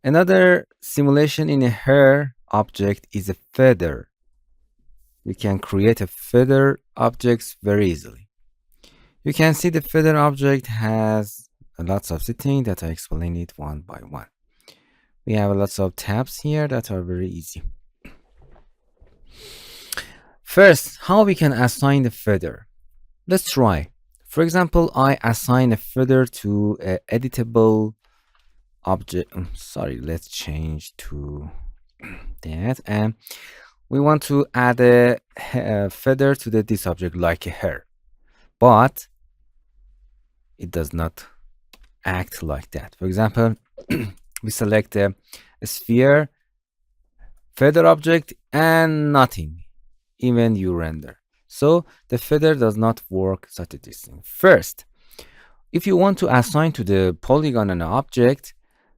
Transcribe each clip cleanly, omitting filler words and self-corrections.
Another simulation in a hair object is a feather. You can create a feather objects very easily. You can see the feather object has lots of settings that I explain it one by one. We have lots of tabs here that are very easy. First, how we can assign the feather. Let's try. For example, I assign a feather to an editable object. Sorry, let's change to that. And we want to add a feather to this object like a hair. But it does not act like that. For example, we select a sphere, feather object, and nothing, even you render. So the feather does not work such a distance. First, if you want to assign to the polygon an object,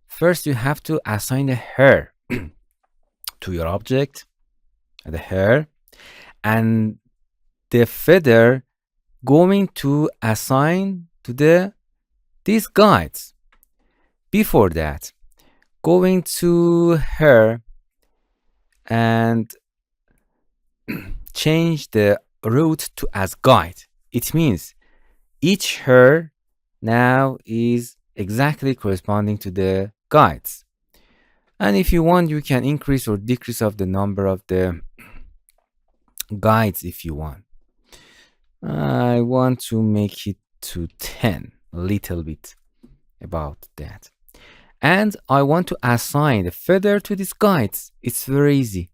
first you have to assign a hair to your object, the hair, and the feather going to assign to these guides. Before that, going to her and change the route to as guide. It means each hair now is exactly corresponding to the guides. And if you want, you can increase or decrease of the number of the guides if you want. I want to make it to 10, a little bit about that. And I want to assign the feather to these guides. It's very easy.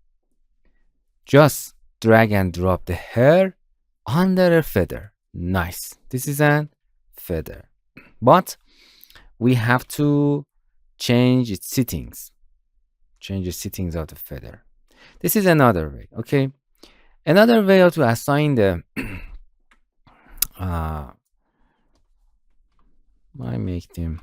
Just drag and drop the hair under a feather. Nice. This is a feather. But we have to change its settings. Change the settings of the feather. This is another way, okay? Another way to assign the I make them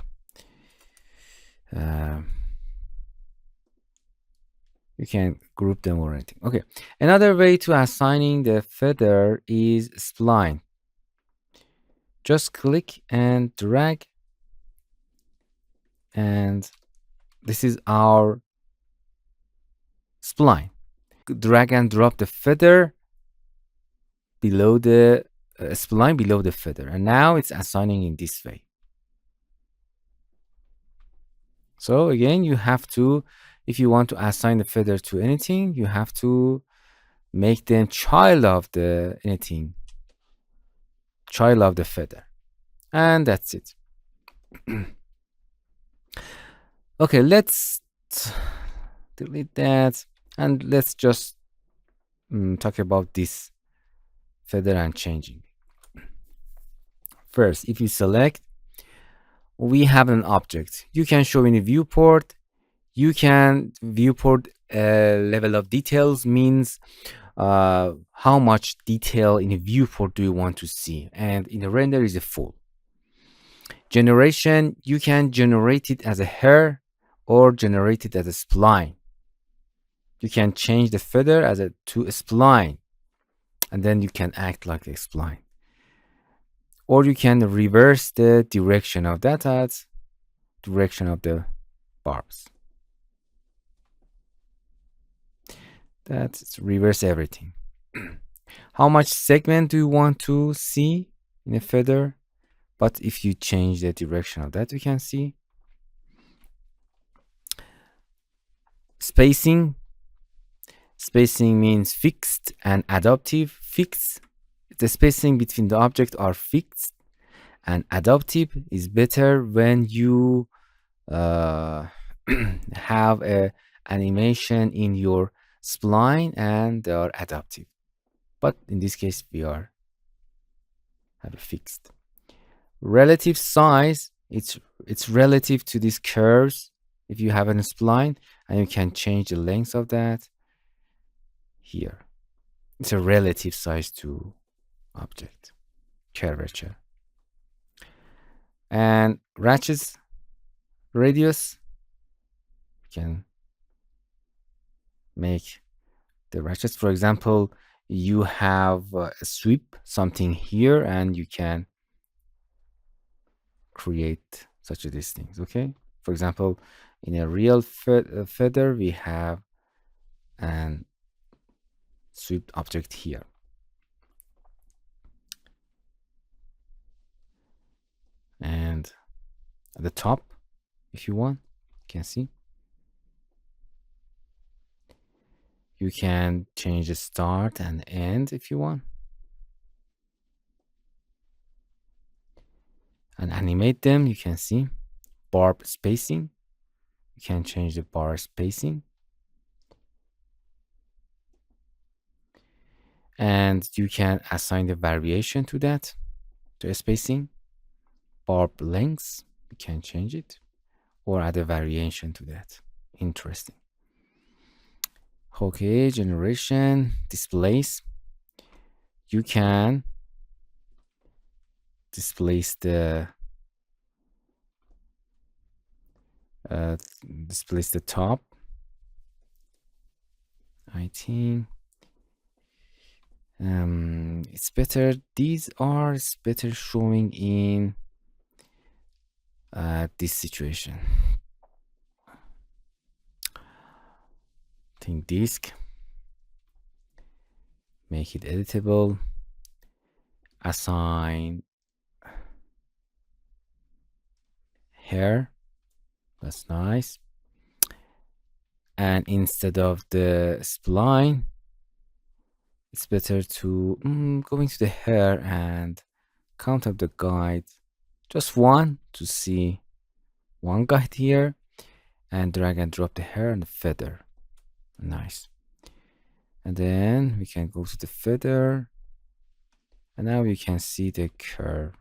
you can group them or anything. Okay. Another way to assigning the feather is spline. Just click and drag, and this is our spline. Drag and drop the feather below the spline below the feather, and now it's assigning in this way. So again, you have to, if you want to assign the feather to anything, you have to make them child of the anything, child of the feather, and that's it. Okay, let's delete that, and let's just talk about this feather and changing. First, if you select, we have an object. You can show in a viewport. You can viewport level of details means how much detail in a viewport do you want to see, and in a render is a full. Generation, you can generate it as a hair or generate it as a spline. You can change the feather to a spline, and then you can act like a spline. Or you can reverse the direction of that as direction of the barbs. That's reverse everything. How much segment do you want to see in a feather? But if you change the direction of that, you can see. Spacing. Spacing means fixed and adaptive. Fixed, the spacing between the objects are fixed, and adaptive is better when you have a animation in your spline and they are adaptive. But in this case, we have a fixed. Relative size, it's relative to these curves. If you have a spline, and you can change the length of that here. It's a relative size to object curvature. And ratchet radius, you can make the ratchets. For example, you have a sweep something here, and you can create such a these things. Okay, for example, In a real feather, we have an swept object here. And at the top, if you want, you can see. You can change the start and end if you want. And animate them, you can see. Bar spacing. You can change the bar spacing. And you can assign the variation to that, to spacing. Bar lengths, you can change it or add a variation to that. Interesting. Okay, generation, displace. You can displace the uh, displace the top. I think it's better. These are better showing in this situation. I think disk. Make it editable. Assign hair. That's nice. And instead of the spline, it's better to go into the hair and count up the guide. Just one to see one guide here, and drag and drop the hair and the feather. Nice. And then we can go to the feather, and now you can see the curve.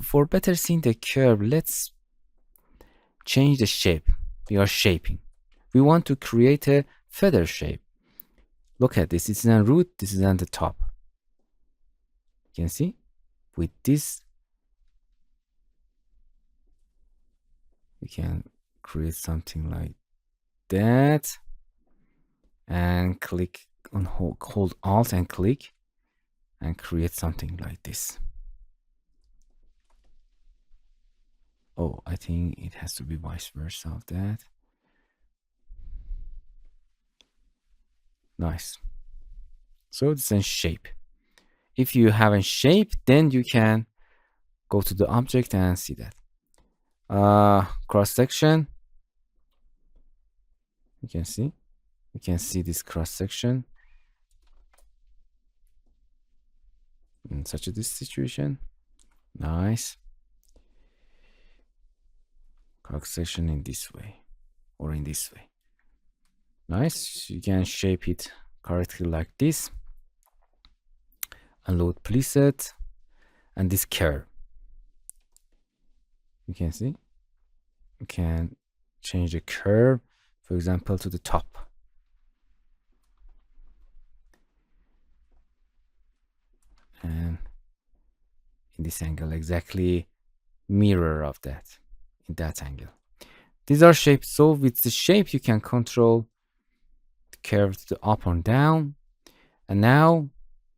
For better seeing the curve, let's change the shape. We are shaping. We want to create a feather shape. Look at this. It's on root. This is on the top. You can see with this, we can create something like that, and click on hold Alt and click, and create something like this. Oh, I think it has to be vice versa of that. Nice. So it's in shape. If you haven't shaped, then you can go to the object and see that. Cross section. You can see this cross section in such a this situation. Nice. Cross section in this way or in this way. Nice. You can shape it correctly like this. Unload preset and this curve. You can see. You can change the curve, for example, to the top. And in this angle, exactly mirror of that, in that angle. These are shapes. So with the shape, you can control the curve to the up or down. And now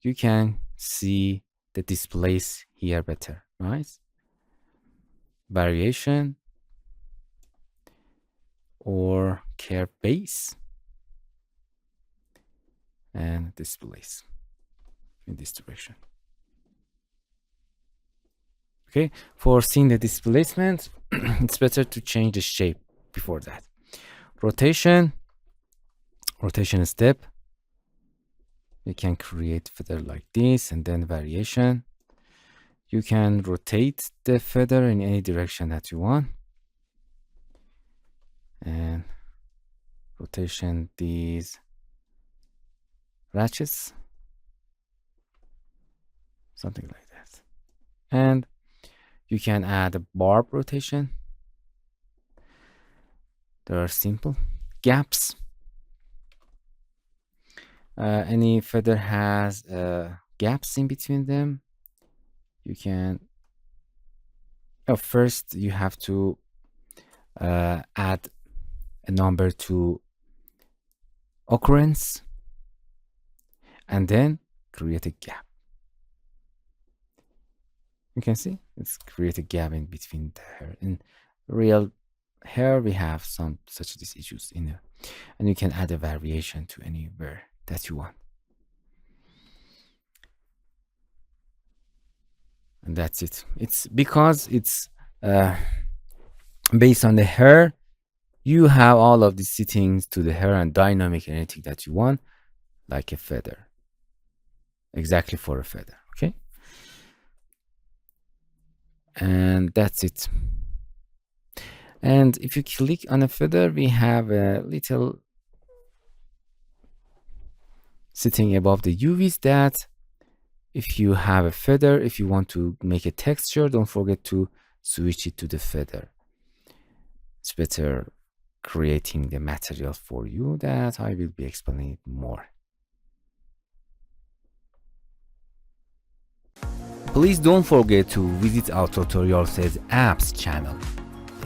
you can see the displays here better, right? Variation or curve base and displays in this direction. Okay, for seeing the displacement, it's better to change the shape before that. Rotation step. You can create feather like this, and then variation. You can rotate the feather in any direction that you want. And rotation these ratchets. Something like that. And you can add a barb rotation. They are simple. Gaps. Any feather has gaps in between them. You can. First, you have to add a number to occurrence, and then create a gap. You can see it's create a gap in between there. In real here we have some such these issues in there, and you can add a variation to anywhere that you want. And that's it. It's because it's based on the hair, you have all of these settings to the hair and dynamic and anything that you want, like a feather, exactly for a feather. Okay, and that's it. And if you click on a feather, we have a little setting above the UVs that if you have a feather, if you want to make a texture, don't forget to switch it to the feather. It's better creating the material for you that I will be explaining it more. Please don't forget to visit our TutorialCells apps channel.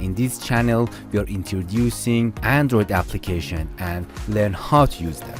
In this channel, we are introducing Android application and learn how to use them.